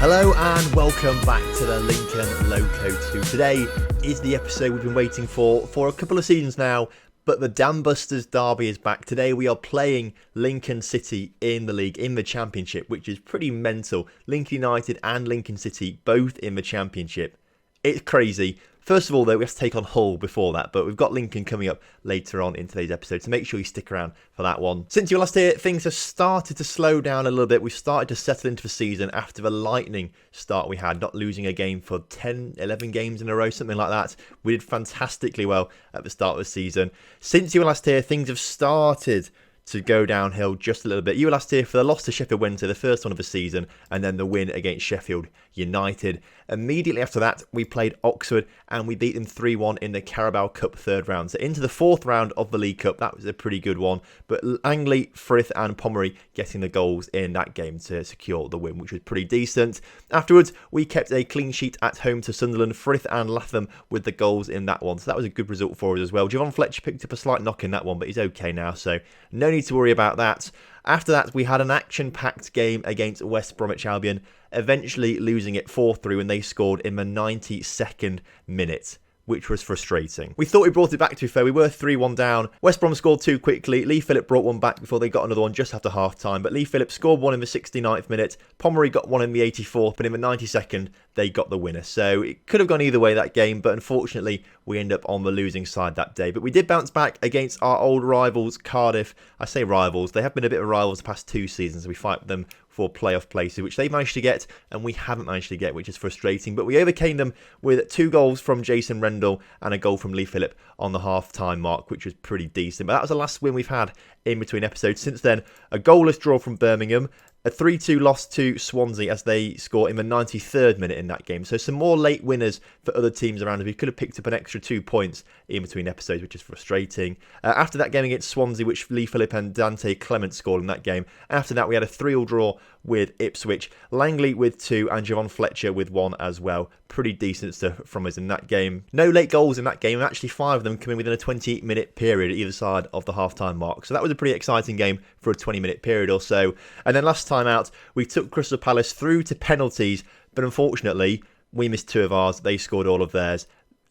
Hello and welcome back to the Lincoln Loco 2. Today is the episode we've been waiting for a couple of seasons now, but the Dam Busters derby is back. Today we are playing Lincoln City in the league, in the Championship, which is pretty mental. Lincoln United and Lincoln City both in the Championship. It's crazy. First of all, though, we have to take on Hull before that, but we've got Lincoln coming up later on in today's episode, so make sure you stick around for that one. Since you were last here, things have started to slow down a little bit. We've started to settle into the season after the lightning start we had, not losing a game for 10, 11 games in a row, something like that. We did fantastically well at the start of the season. Since you were last here, things have started to go downhill just a little bit. You were last here for the loss to Sheffield Wednesday, the first one of the season, and then the win against Sheffield United. Immediately after that, we played Oxford and we beat them 3-1 in the Carabao Cup third round. So into the fourth round of the League Cup, that was a pretty good one. But Langley, Frith and Pomeroy getting the goals in that game to secure the win, which was pretty decent. Afterwards, we kept a clean sheet at home to Sunderland, Frith and Latham with the goals in that one. So that was a good result for us as well. Javon Fletcher picked up a slight knock in that one, but he's okay now, so no need to worry about that. After that, we had an action-packed game against West Bromwich Albion, eventually losing it 4-3 when they scored in the 92nd minute, which was frustrating. We thought we brought it back, to be fair. We were 3-1 down. West Brom scored two quickly. Lee Phillip brought one back before they got another one just after half-time. But Lee Phillip scored one in the 69th minute. Pomeroy got one in the 84th. But in the 92nd, they got the winner. So it could have gone either way, that game. But unfortunately, we end up on the losing side that day. But we did bounce back against our old rivals, Cardiff. I say rivals. They have been a bit of rivals the past two seasons. We fight them for playoff places, which they managed to get and we haven't managed to get, which is frustrating. But we overcame them with 2 goals from Jason Rendell and a goal from Lee Phillip on the half-time mark, which was pretty decent. But that was the last win we've had in between episodes. Since then, a goalless draw from Birmingham, a 3-2 loss to Swansea as they score in the 93rd minute in that game. So some more late winners for other teams around us. We could have picked up an extra 2 points in between episodes, which is frustrating. After that game against Swansea, which Lee Phillip and Dante Clement scored in that game. After that, we had a 3-3 draw with Ipswich. Langley with 2 and Javon Fletcher with 1 as well. Pretty decent stuff from us in that game. No late goals in that game, and actually 5 of them coming within a 20-minute period either side of the half-time mark. So that was a pretty exciting game for a 20-minute period or so. And then last time out, we took Crystal Palace through to penalties, but unfortunately, we missed 2 of ours. They scored all of theirs.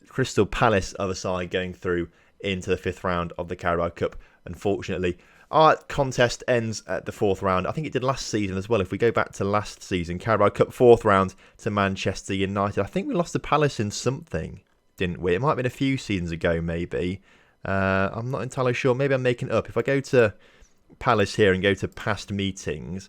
Crystal Palace, other side, going through into the 5th round of the Carabao Cup, unfortunately. Our contest ends at the 4th round. I think it did last season as well. If we go back to last season, Carabao Cup 4th round to Manchester United. I think we lost to Palace in something, didn't we? It might have been a few seasons ago, maybe. I'm not entirely sure. Maybe I'm making it up. If I go to Palace here and go to past meetings,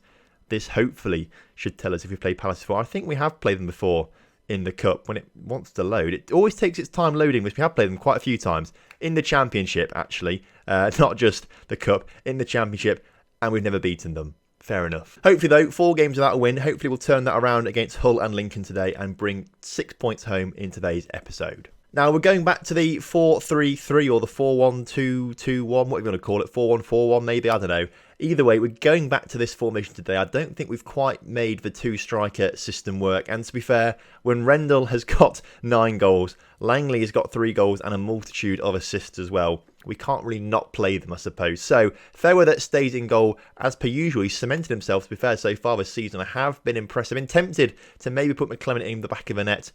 this hopefully should tell us if we've played Palace before. I think we have played them before in the Cup when it wants to load. It always takes its time loading, which we have played them quite a few times. In the Championship, actually. Not just the Cup, in the Championship, and we've never beaten them. Fair enough. Hopefully, though, 4 games without a win. Hopefully, we'll turn that around against Hull and Lincoln today and bring 6 points home in today's episode. Now, we're going back to the 4-3-3 or the 4-1-2-2-1, what are we going to call it? 4-1-4-1 maybe, I don't know. Either way, we're going back to this formation today. I don't think we've quite made the 2-striker system work. And to be fair, when Rendell has got 9 goals, Langley has got 3 goals and a multitude of assists as well, we can't really not play them, I suppose. So, Fairweather stays in goal as per usual. He's cemented himself, to be fair, so far this season. I have been impressed. I've been tempted to maybe put McClement in the back of the net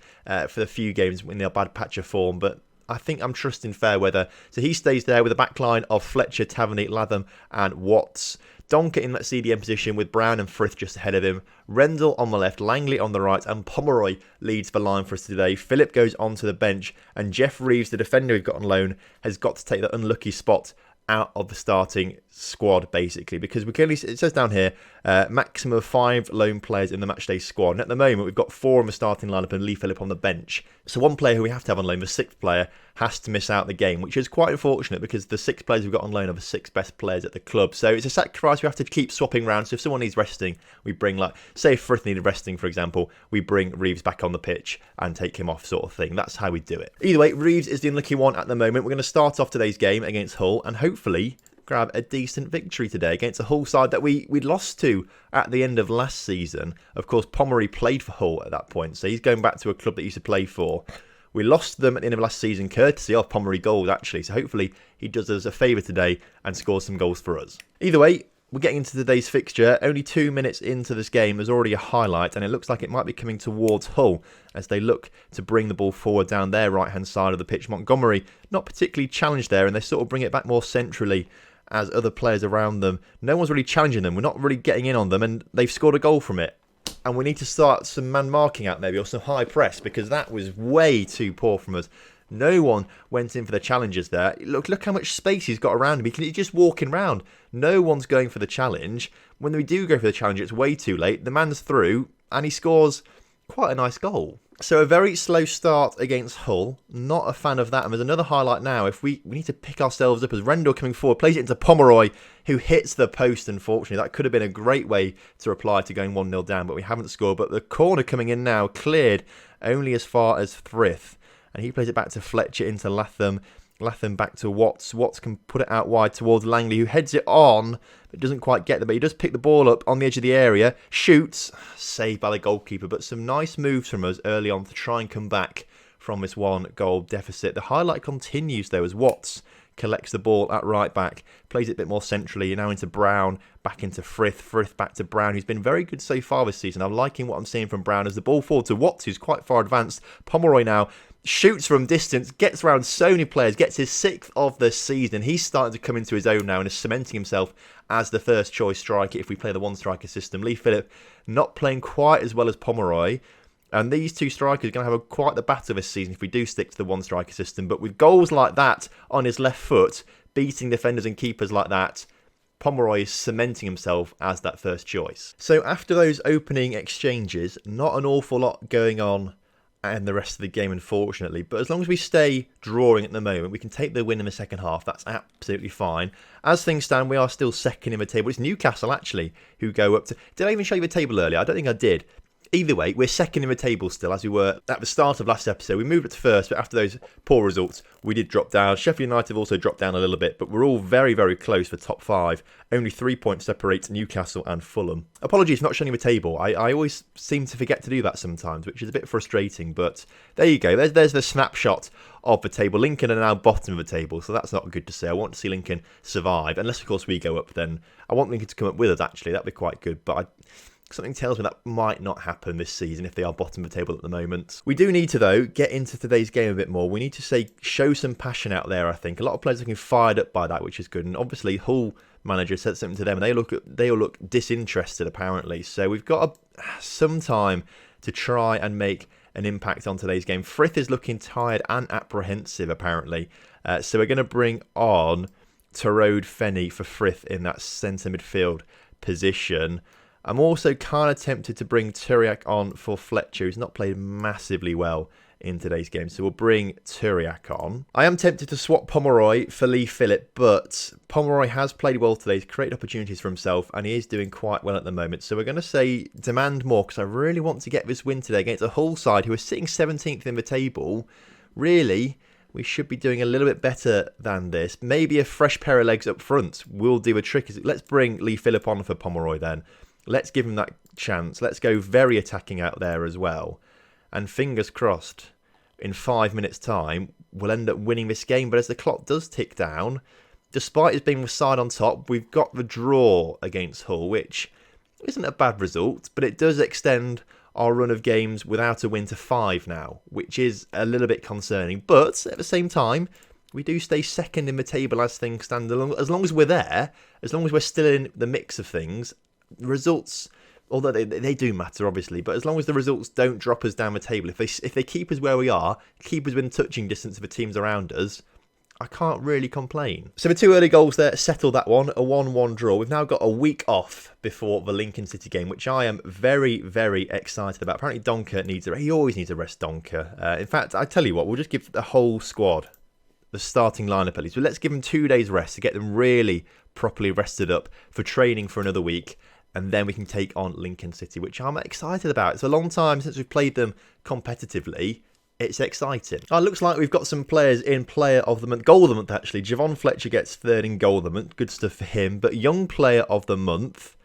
for the few games in their bad patch of form, but I think I'm trusting Fairweather. So he stays there with a back line of Fletcher, Taverny, Latham and Watts. Donker in that CDM position with Brown and Frith just ahead of him. Rendell on the left, Langley on the right, and Pomeroy leads the line for us today. Phillip goes onto the bench, and Jeff Reeves, the defender we've got on loan, has got to take that unlucky spot out of the starting squad, basically, because we clearly, it says down here, maximum of 5 lone players in the matchday squad. And at the moment, we've got 4 in the starting lineup and Lee Phillip on the bench. So one player who we have to have on loan, the 6th player, has to miss out the game, which is quite unfortunate because the 6 players we've got on loan are the 6 best players at the club. So it's a sacrifice we have to keep swapping around. So if someone needs resting, we bring, like, say if Frith needed resting, for example, we bring Reeves back on the pitch and take him off, sort of thing. That's how we do it. Either way, Reeves is the unlucky one at the moment. We're going to start off today's game against Hull and hopefully grab a decent victory today against a Hull side that we'd lost to at the end of last season. Of course, Pomeroy played for Hull at that point, so he's going back to a club that he used to play for. We lost them at the end of last season, courtesy of Pomeroy goals, actually, so hopefully he does us a favour today and scores some goals for us. Either way, we're getting into today's fixture. Only 2 minutes into this game, there's already a highlight, and it looks like it might be coming towards Hull as they look to bring the ball forward down their right-hand side of the pitch. Montgomery not particularly challenged there, and they sort of bring it back more centrally as other players around them. No one's really challenging them. We're not really getting in on them, and they've scored a goal from it. And we need to start some man marking out maybe, or some high press, because that was way too poor from us. No one went in for the challenges there. Look how much space he's got around him. He's just walking around. No one's going for the challenge. When we do go for the challenge, it's way too late. The man's through, and he scores quite a nice goal. So a very slow start against Hull. Not a fan of that. And there's another highlight now. If we need to pick ourselves up as Rendell coming forward, plays it into Pomeroy, who hits the post, unfortunately. That could have been a great way to reply to going 1-0 down, but we haven't scored. But the corner coming in now, cleared only as far as Frith. And he plays it back to Fletcher into Latham. Latham back to Watts. Watts can put it out wide towards Langley, who heads it on, but doesn't quite get there. But he does pick the ball up on the edge of the area. Shoots. Saved by the goalkeeper. But some nice moves from us early on to try and come back from this 1-goal deficit. The highlight continues, though, as Watts collects the ball at right back, plays it a bit more centrally, now into Brown, back into Frith, Frith back to Brown, who's been very good so far this season. I'm liking what I'm seeing from Brown as the ball forward to Watts, who's quite far advanced. Pomeroy now shoots from distance, gets around so many players, gets his 6th of the season. He's starting to come into his own now and is cementing himself as the first choice striker if we play the one striker system. Lee Phillip not playing quite as well as Pomeroy. And these two strikers are going to have quite the battle this season if we do stick to the one striker system. But with goals like that on his left foot, beating defenders and keepers like that, Pomeroy is cementing himself as that first choice. So after those opening exchanges, not an awful lot going on in the rest of the game, unfortunately. But as long as we stay drawing at the moment, we can take the win in the second half. That's absolutely fine. As things stand, we are still second in the table. It's Newcastle, actually, who go up to... Did I even show you the table earlier? I don't think I did. Either way, we're second in the table still, as we were at the start of last episode. We moved up to first, but after those poor results, we did drop down. Sheffield United have also dropped down a little bit, but we're all very, very close for top 5. Only 3 points separate Newcastle and Fulham. Apologies for not showing you the table. I always seem to forget to do that sometimes, which is a bit frustrating, but there you go. There's the snapshot of the table. Lincoln are now bottom of the table, so that's not good to say. I want to see Lincoln survive, unless, of course, we go up then. I want Lincoln to come up with us, actually. That'd be quite good, but something tells me that might not happen this season if they are bottom of the table at the moment. We do need to, though, get into today's game a bit more. We need to show some passion out there, I think. A lot of players are looking fired up by that, which is good. And obviously, Hull manager said something to them, and they all look disinterested, apparently. So we've got some time to try and make an impact on today's game. Frith is looking tired and apprehensive, apparently. So we're going to bring on Tyrone Fenny for Frith in that centre midfield position. I'm also kind of tempted to bring Turiak on for Fletcher, who's not played massively well in today's game. So we'll bring Turiak on. I am tempted to swap Pomeroy for Lee Phillip, but Pomeroy has played well today. He's created opportunities for himself, and he is doing quite well at the moment. So we're going to say demand more, because I really want to get this win today against a Hull side who are sitting 17th in the table. Really, we should be doing a little bit better than this. Maybe a fresh pair of legs up front will do a trick. Let's bring Lee Phillip on for Pomeroy then. Let's give him that chance. Let's go very attacking out there as well. And fingers crossed, in 5 minutes' time, we'll end up winning this game. But as the clock does tick down, despite us being the side on top, we've got the draw against Hull, which isn't a bad result, but it does extend our run of games without a win to 5 now, which is a little bit concerning. But at the same time, we do stay second in the table as things stand. As long as we're there, as long as we're still in the mix of things, results, although they do matter obviously, but as long as the results don't drop us down the table, if they keep us where we are, keep us within touching distance of the teams around us, I can't really complain. So the 2 early goals there settled that one, a 1-1 draw. We've now got a week off before the Lincoln City game, which I am very, very excited about. Apparently Donker he always needs a rest, Donker. In fact, I tell you what, we'll just give the whole squad the starting lineup at least. But let's give them 2 days rest to get them really properly rested up for training for another week. And then we can take on Lincoln City, which I'm excited about. It's a long time since we've played them competitively. It's exciting. It looks like we've got some players in Player of the Month. Goal of the Month, actually. Javon Fletcher gets 3rd in Goal of the Month. Good stuff for him. But Young Player of the Month.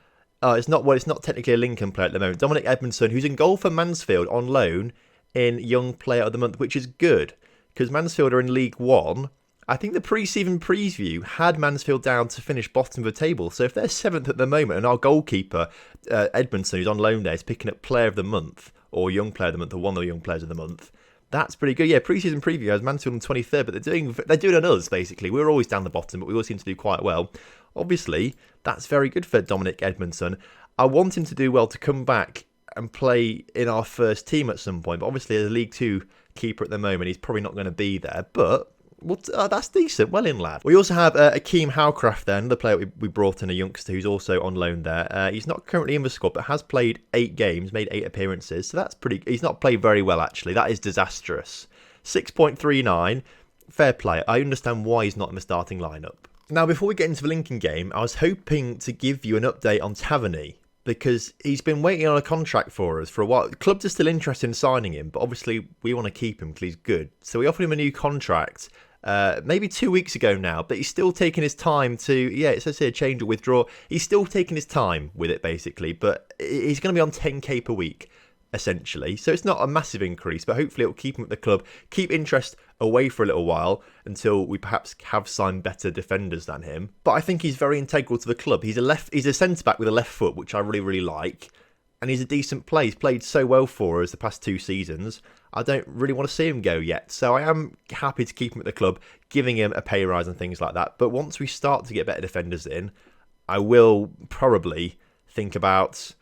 It's not technically a Lincoln player at the moment. Dominic Edmondson, who's in goal for Mansfield on loan in Young Player of the Month, which is good. Because Mansfield are in League One. I think the pre-season preview had Mansfield down to finish bottom of the table. So if they're 7th at the moment and our goalkeeper, Edmondson, who's on loan there, is picking up Player of the Month or Young Player of the Month or one of the Young Players of the Month, that's pretty good. Yeah, pre-season preview has Mansfield on 23rd, but they're doing on us, basically. We're always down the bottom, but we always seem to do quite well. Obviously, that's very good for Dominic Edmondson. I want him to do well to come back and play in our first team at some point. But obviously, as a League Two keeper at the moment, he's probably not going to be there. But that's decent. Well in, lad. We also have Akeem Howcraft there, another player we brought in, a youngster who's also on loan there. He's not currently in the squad, but has played 8 games, made 8 appearances. So that's pretty... He's not played very well, actually. That is disastrous. 6.39. Fair play. I understand why he's not in the starting lineup. Now, before we get into the Lincoln game, I was hoping to give you an update on Taverny, because he's been waiting on a contract for us for a while. Clubs are still interested in signing him, but obviously we want to keep him because he's good. So we offered him a new contract maybe 2 weeks ago now, but he's still taking his time to, it says here change or withdraw. He's still taking his time with it, basically, but he's going to be on 10k per week, essentially. So it's not a massive increase, but hopefully it'll keep him at the club, keep interest away for a little while until we perhaps have signed better defenders than him. But I think he's very integral to the club. He's a centre-back with a left foot, which I really, really like. And he's a decent player. He's played so well for us the past 2 seasons. I don't really want to see him go yet. So I am happy to keep him at the club, giving him a pay rise and things like that. But once we start to get better defenders in, I will probably think about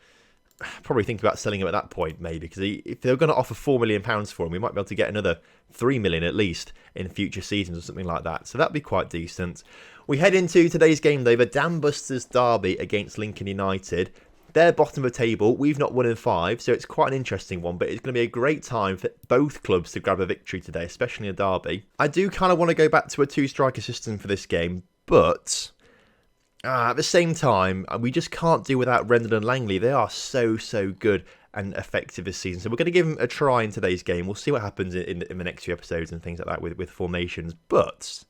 selling him at that point, maybe, because if they're going to offer £4 million for him, we might be able to get another £3 million at least in future seasons or something like that. So that'd be quite decent. We head into today's game, though, the Dam Busters derby against Lincoln United. They're bottom of the table. We've not won in 5, so it's quite an interesting one, but it's going to be a great time for both clubs to grab a victory today, especially in a derby. I do kind of want to go back to a 2-striker system for this game, but at the same time, we just can't do without Rendon and Langley. They are so good and effective this season. So we're going to give them a try in today's game. We'll see what happens in the next few episodes and things like that with formations. But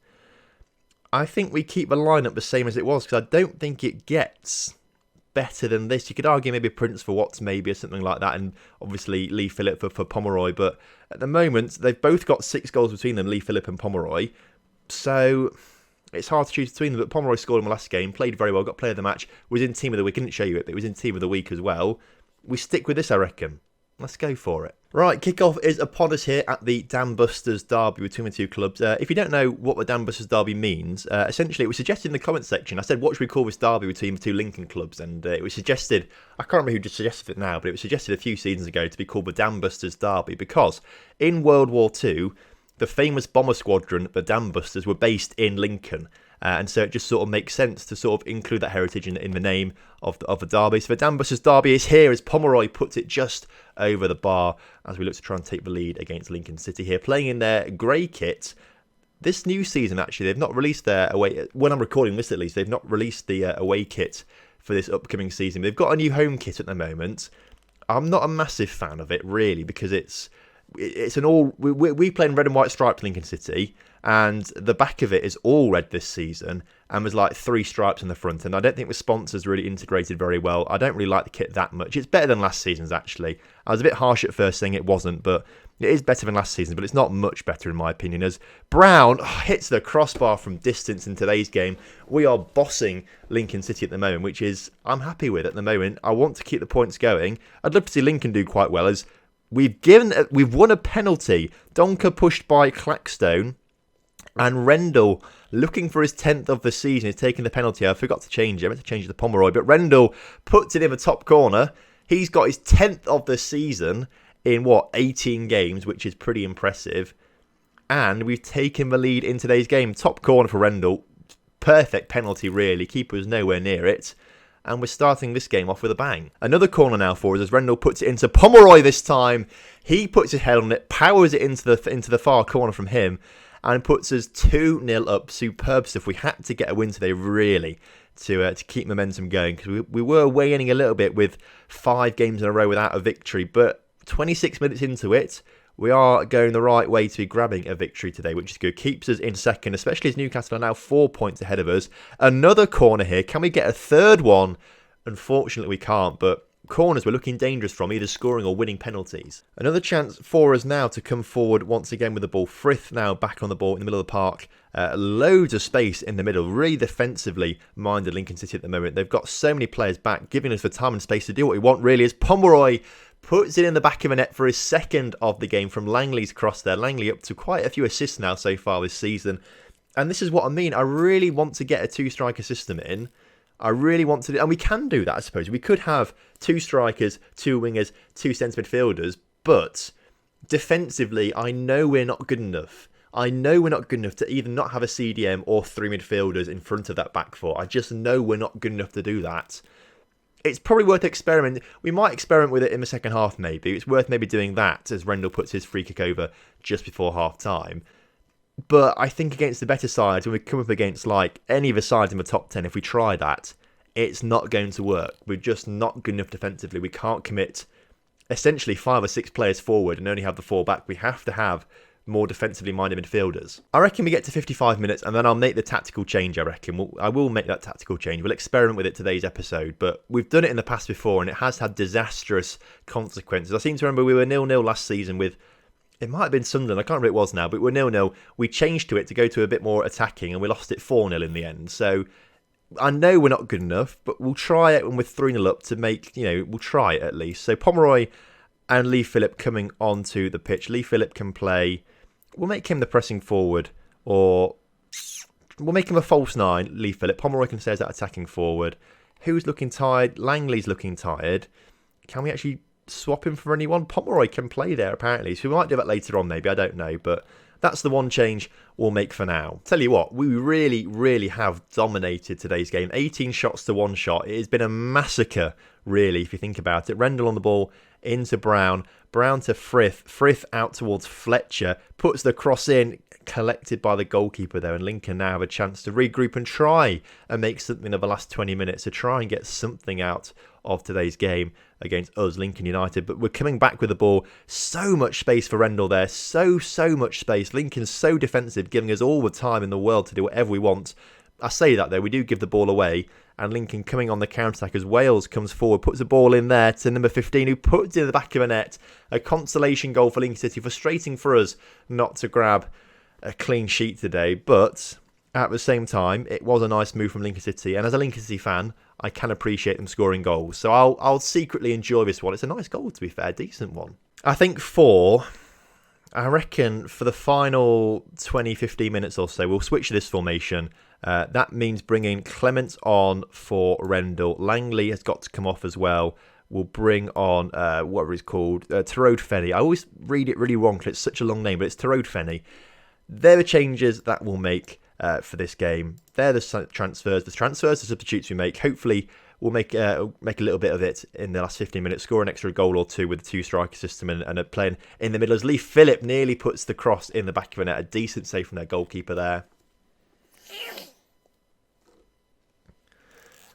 I think we keep the lineup the same as it was, because I don't think it gets better than this. You could argue maybe Prince for Watts maybe or something like that, and obviously Lee Phillip for Pomeroy. But at the moment, they've both got 6 goals between them, Lee Phillip and Pomeroy. So it's hard to choose between them, but Pomeroy scored in the last game, played very well, got player of the match, was in team of the week. I didn't show you it, but it was in team of the week as well. We stick with this, I reckon. Let's go for it. Right, kickoff is upon us here at the Dam Busters derby between the two clubs. If you don't know what the Dam Busters derby means, essentially it was suggested in the comment section. I said, what should we call this derby between the two Lincoln clubs? And it was suggested, I can't remember who just suggested it now, but it was suggested a few seasons ago to be called the Dam Busters derby, because in World War II, the famous bomber squadron, the Dam Busters, were based in Lincoln. And so it just sort of makes sense to sort of include that heritage in the name of the derby. So the Dam Busters derby is here as Pomeroy puts it just over the bar as we look to try and take the lead against Lincoln City here, playing in their grey kit. This new season, actually, they've not released their away... When I'm recording this, at least, they've not released the away kit for this upcoming season. They've got a new home kit at the moment. I'm not a massive fan of it, really, because it's an all... We play in red and white striped Lincoln City, and the back of it is all red this season, and there's like 3 stripes in the front, and I don't think the sponsors really integrated very well. I don't really like the kit that much. It's better than last season's, actually. I was a bit harsh at first saying it wasn't, but it is better than last season, but it's not much better in my opinion, as Brown hits the crossbar from distance in today's game. We are bossing Lincoln City at the moment, which is I'm happy with at the moment. I want to keep the points going. I'd love to see Lincoln do quite well, as we've won a penalty. Donker pushed by Clackstone, and Rendell, looking for his 10th of the season, is taking the penalty. I forgot to change it. I meant to change it to Pomeroy. But Rendell puts it in the top corner. He's got his 10th of the season in, 18 games, which is pretty impressive. And we've taken the lead in today's game. Top corner for Rendell. Perfect penalty, really. Keeper was nowhere near it. And we're starting this game off with a bang. Another corner now for us as Rendell puts it into Pomeroy this time. He puts his head on it, powers it into the far corner from him, and puts us 2-0 up. Superb stuff. We had to get a win today, really, to keep momentum going, because we were waning a little bit with 5 games in a row without a victory. But 26 minutes into it, we are going the right way to be grabbing a victory today, which is good. Keeps us in second, especially as Newcastle are now 4 points ahead of us. Another corner here. Can we get a third one? Unfortunately, we can't, but corners we're looking dangerous from, either scoring or winning penalties. Another chance for us now to come forward once again with the ball. Frith now back on the ball in the middle of the park. Loads of space in the middle. Really defensively minded Lincoln City at the moment. They've got so many players back, giving us the time and space to do what we want, really. As Pomeroy puts it in the back of a net for his second of the game from Langley's cross there. Langley up to quite a few assists now so far this season. And this is what I mean. I really want to get a two-striker system in. I really want to do, and we can do that, I suppose. We could have 2 strikers, 2 wingers, 2 centre midfielders, but defensively, I know we're not good enough. I know we're not good enough to either not have a CDM or 3 midfielders in front of that back four. I just know we're not good enough to do that. It's probably worth experimenting. We might experiment with it in the second half, maybe. It's worth maybe doing that as Rendell puts his free kick over just before half time. But I think against the better sides, when we come up against like any of the sides in the top 10, if we try that, it's not going to work. We're just not good enough defensively. We can't commit essentially 5 or 6 players forward and only have the 4 back. We have to have more defensively minded midfielders. I reckon we get to 55 minutes and then I'll make the tactical change, I reckon. I will make that tactical change. We'll experiment with it today's episode, but we've done it in the past before and it has had disastrous consequences. I seem to remember we were 0-0 last season with, it might have been Sunderland, I can't remember who it was now, but we're 0-0. We changed to it to go to a bit more attacking and we lost it 4-0 in the end. So I know we're not good enough, but we'll try it when we're 3-0 up to make, we'll try it at least. So Pomeroy and Lee Phillip coming onto the pitch. Lee Phillip can play, we'll make him the pressing forward, or we'll make him a false 9, Lee Phillip. Pomeroy can stay as that attacking forward. Who's looking tired? Langley's looking tired. Can we actually swap him for anyone? Pomeroy can play there apparently, so we might do that later on maybe, I don't know, but that's the one change we'll make for now. Tell you what, we really have dominated today's game. 18 shots to 1 shot. It has been a massacre, really, if you think about it. Rendell on the ball, into Brown, Brown to Frith out towards Fletcher, puts the cross in, collected by the goalkeeper there, and Lincoln now have a chance to regroup and try and make something of the last 20 minutes, to try and get something out of today's game against us, Lincoln United. But we're coming back with the ball. So much space for Rendell there. So much space. Lincoln's so defensive, giving us all the time in the world to do whatever we want. I say that though, we do give the ball away. And Lincoln coming on the counter-attack as Wales comes forward, puts the ball in there to number 15, who puts it in the back of a net. A consolation goal for Lincoln City. Frustrating for us not to grab a clean sheet today, but at the same time, it was a nice move from Lincoln City. And as a Lincoln City fan, I can appreciate them scoring goals. So I'll secretly enjoy this one. It's a nice goal, to be fair, decent one. I think I reckon for the final 20-15 minutes or so, we'll switch to this formation. That means bringing Clement on for Rendell. Langley has got to come off as well. We'll bring on, whatever he's called, Tyrode Fenny. I always read it really wrong because it's such a long name, but it's Tyrode Fenny. They're the changes that we'll make for this game. They're the transfers. The substitutes we make. Hopefully, we'll make a little bit of it in the last 15 minutes, score an extra goal or two with the 2-striker system and playing in the middle as Lee Phillip nearly puts the cross in the back of the net. A decent save from their goalkeeper there.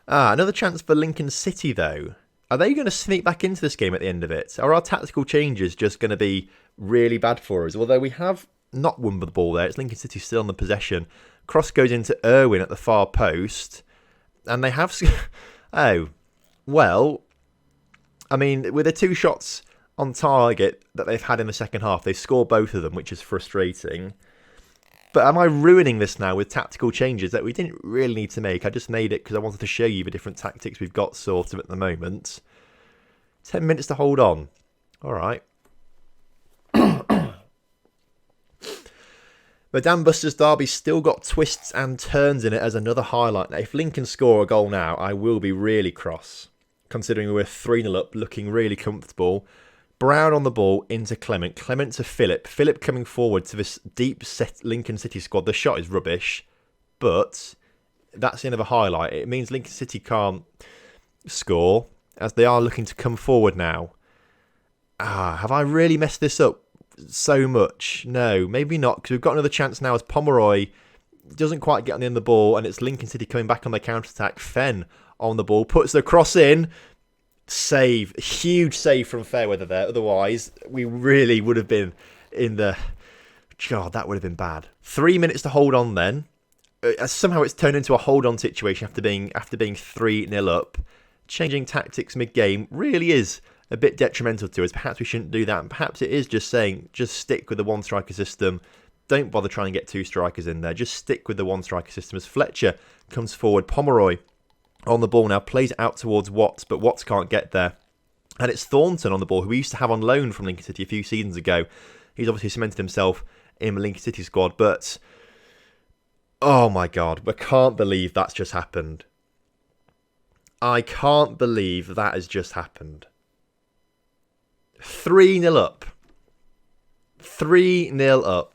Another chance for Lincoln City, though. Are they going to sneak back into this game at the end of it? Are our tactical changes just going to be really bad for us? Although we have not won with the ball there. It's Lincoln City still on the possession. Cross goes into Irwin at the far post. And they have... Oh, well, I mean, with the 2 shots on target that they've had in the second half, they've scored both of them, which is frustrating. But am I ruining this now with tactical changes that we didn't really need to make? I just made it because I wanted to show you the different tactics we've got sort of at the moment. 10 minutes to hold on. All right. The Dam Busters derby's still got twists and turns in it as another highlight. Now, if Lincoln score a goal now, I will be really cross, considering we're 3-0 up, looking really comfortable. Brown on the ball into Clement. Clement to Phillip. Phillip coming forward to this deep set Lincoln City squad. The shot is rubbish, but that's the end of a highlight. It means Lincoln City can't score as they are looking to come forward now. Have I really messed this up so much? No, maybe not, because we've got another chance now as Pomeroy doesn't quite get on the end of the ball, and it's Lincoln City coming back on the counter-attack. Fenn on the ball, puts the cross in. Save. Huge save from Fairweather there. Otherwise, we really would have been in the... God, that would have been bad. 3 minutes to hold on then. Somehow it's turned into a hold-on situation after being 3-0 up. changing tactics mid-game really is a bit detrimental to us. Perhaps we shouldn't do that. And perhaps it is just saying, just stick with the one striker system. Don't bother trying to get two strikers in there. Just stick with the one striker system as Fletcher comes forward. Pomeroy on the ball now, plays it out towards Watts, but Watts can't get there. And it's Thornton on the ball, who we used to have on loan from Lincoln City a few seasons ago. He's obviously cemented himself in the Lincoln City squad, but oh my God, I can't believe that's just happened. I can't believe that has just happened. 3-0 up. 3-0 up.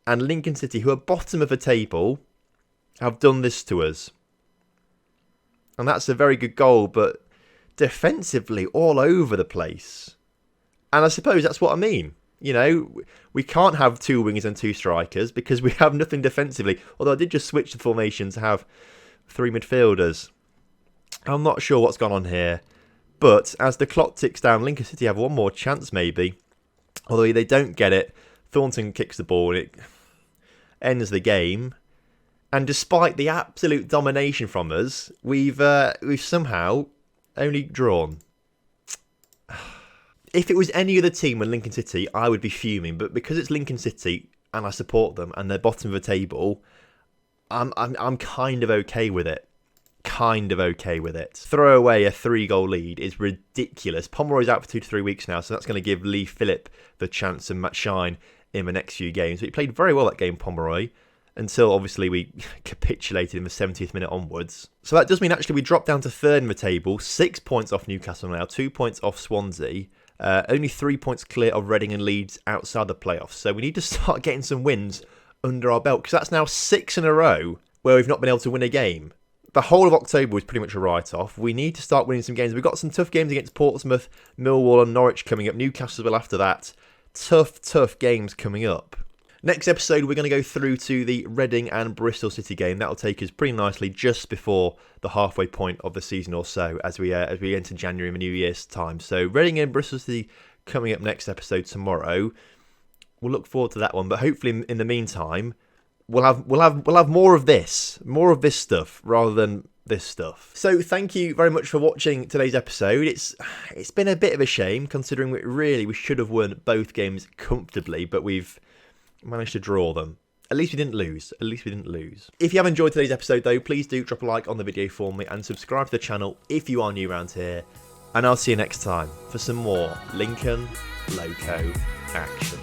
And Lincoln City, who are bottom of the table, have done this to us. And that's a very good goal, but defensively all over the place. And I suppose that's what I mean. You know, we can't have two wingers and two strikers because we have nothing defensively. Although I did just switch the formation to have three midfielders. I'm not sure what's gone on here. But as the clock ticks down, Lincoln City have one more chance maybe. Although they don't get it. Thornton kicks the ball and it ends the game. And despite the absolute domination from us, we've somehow only drawn. If it was any other team than Lincoln City, I would be fuming. But because it's Lincoln City and I support them and they're bottom of the table, I'm kind of okay with it. Kind of okay with it. Throw away a 3-goal lead is ridiculous. Pomeroy's out for 2 to 3 weeks now, so that's going to give Lee Phillip the chance to shine in the next few games. But he played very well that game, Pomeroy, until obviously we capitulated in the 70th minute onwards. So that does mean actually we drop down to third in the table, 6 points off Newcastle now, 2 points off Swansea, only 3 points clear of Reading and Leeds outside the playoffs. So we need to start getting some wins under our belt, because that's now 6 in a row where we've not been able to win a game. The whole of October was pretty much a write-off. We need to start winning some games. We've got some tough games against Portsmouth, Millwall and Norwich coming up. Newcastle as well after that. Tough games coming up. Next episode, we're going to go through to the Reading and Bristol City game. That'll take us pretty nicely just before the halfway point of the season or so as we enter January in the New Year's time. So Reading and Bristol City coming up next episode tomorrow. We'll look forward to that one. But hopefully in the meantime, we'll have more of this stuff rather than this stuff. So thank you very much for watching today's episode. It's been a bit of a shame considering we should have won both games comfortably, but we've managed to draw them. At least we didn't lose. If you have enjoyed today's episode though, please do drop a like on the video for me and subscribe to the channel if you are new around here. And I'll see you next time for some more Lincoln Loco action.